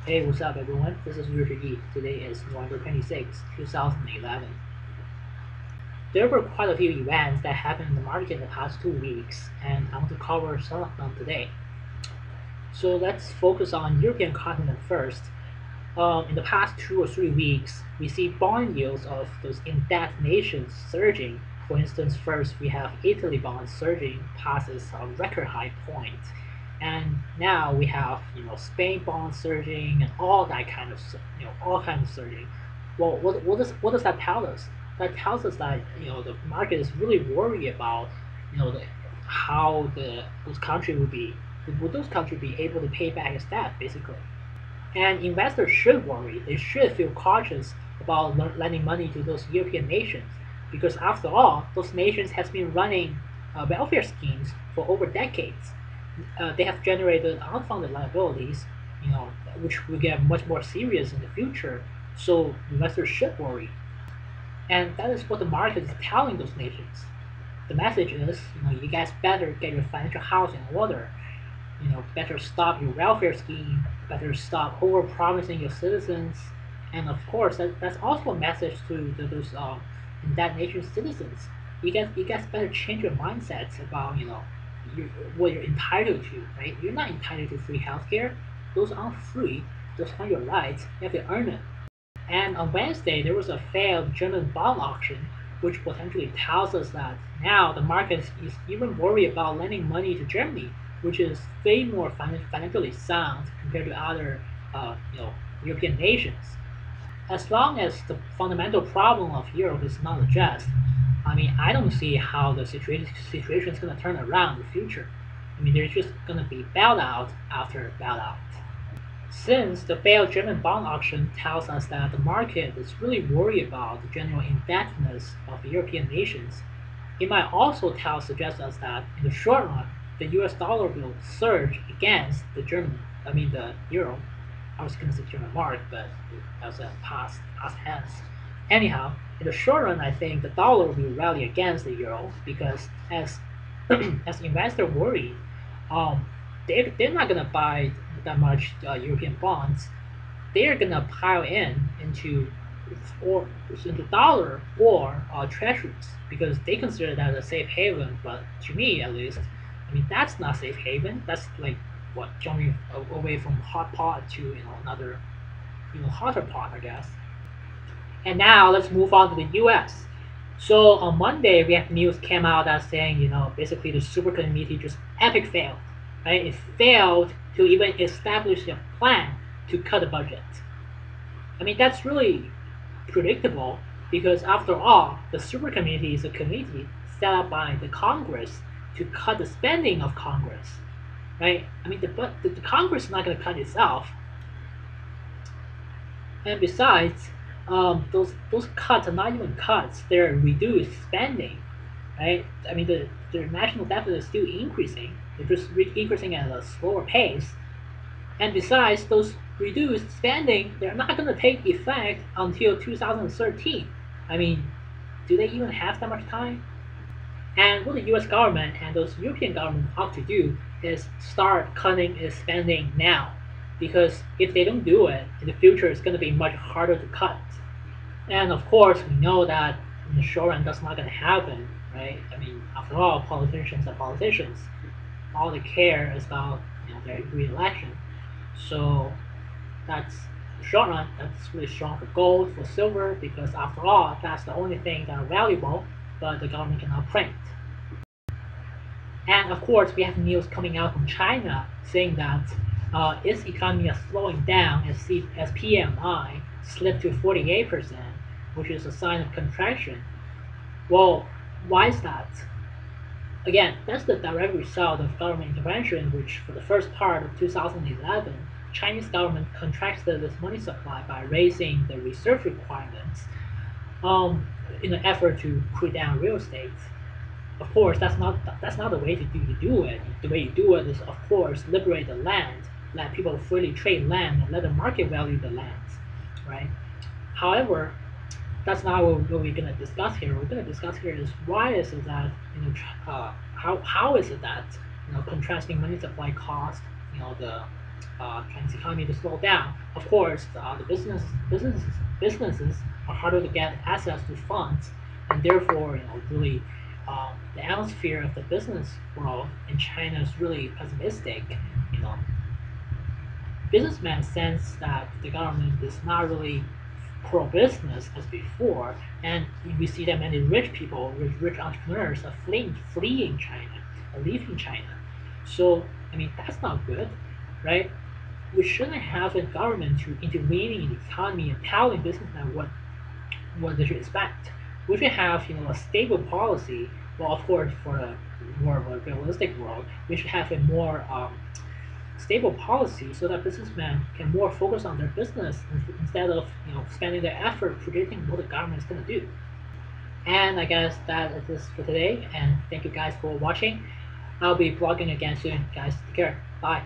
Hey, what's up, everyone? This is Richard Yi. Today is November 26, 2011. There were quite a few events that happened in the market in the past 2 weeks, and I want to cover some of them today. So let's focus on European continent first. In the past 2 or 3 weeks, we see bond yields of those in-debt nations surging. For instance, first we have Italy bonds surging past its record high point, and now we have Spain bonds surging and all that kind of all kinds of surging. Well, what does that tell us? That tells us that the market is really worried about the how those country would those countries be able to pay back its debt basically. And investors should worry. They should feel cautious about lending money to those European nations because, after all, those nations has been running welfare schemes for over decades. They have generated unfunded liabilities, which will get much more serious in the future. So investors should worry, and that is what the market is telling those nations. The message is, you guys better get your financial house in order. Better stop your welfare scheme, better stop over-promising your citizens, and of course, that's also a message to those in that nation's citizens. You guys better change your mindsets about what you're entitled to, right? You're not entitled to free healthcare. Those aren't free. Those aren't your rights. You have to earn it. And on Wednesday, there was a failed German bond auction, which potentially tells us that now the market is even worried about lending money to Germany, which is way more financially sound compared to other European nations. As long as the fundamental problem of Europe is not addressed, I mean, I don't see how the situation is going to turn around in the future. I mean, there's just going to be bailout after bailout. Since the failed German bond auction tells us that the market is really worried about the general indebtedness of European nations, it might also suggest us that in the short run, the US dollar will surge against the euro. I was going to say German mark, but that was a past tense. Anyhow, in the short run, I think the dollar will rally against the euro because as investors worry, um, they're not gonna buy that much European bonds. They're gonna pile or into dollar or treasuries because they consider that a safe haven. But to me, at least, I mean that's not safe haven. That's like what jumping away from hot pot to another hotter pot, I guess. And now let's move on to the U.S. So on Monday, we have news came out that saying, basically the super committee just epic failed, right? It failed to even establish a plan to cut the budget. I mean, that's really predictable because after all, the super committee is a committee set up by the Congress to cut the spending of Congress, right? I mean, the Congress is not going to cut itself. And besides, those cuts are not even cuts; they're reduced spending, right? I mean, the national deficit is still increasing. They're just increasing at a slower pace. And besides, those reduced spending, they're not going to take effect until 2013. I mean, do they even have that much time? And what the U.S. government and those European governments ought to do is start cutting its spending now, because if they don't do it, in the future it's going to be much harder to cut. And of course, we know that in the short run that's not going to happen, right? I mean, after all, politicians are politicians. All they care is about their re-election. So that's the short run. That's really strong for gold, for silver, because after all, that's the only thing that are valuable, but the government cannot print. And of course, we have news coming out from China saying that its economy is slowing down as PMI slipped to 48%, which is a sign of contraction. Well, why is that? Again, that's the direct result of government intervention, which for the first part of 2011, Chinese government contracted its money supply by raising the reserve requirements in an effort to cool down real estate. Of course, that's not the way to do it. The way you do it is, of course, liberate the land, let people freely trade land, and let the market value the land, right? However, that's not what we're gonna discuss here. We're gonna discuss here is why is it that how is it that contrasting money supply cost the Chinese economy to slow down. Of course, the businesses are harder to get access to funds, and therefore, really, the atmosphere of the business world in China is really pessimistic. You know, businessmen sense that the government is not really pro-business as before, and we see that many rich people, rich entrepreneurs, are fleeing China, are leaving China. So, I mean, that's not good, right? We shouldn't have a government to intervening in the economy and telling businessmen what they should expect. We should have, a stable policy. Well, of course, for a more of a realistic world, we should have a more stable policy so that businessmen can more focus on their business instead of spending their effort predicting what the government is going to do. And I guess that is this for today. And thank you guys for watching. I'll be blogging again soon, guys. Take care. Bye.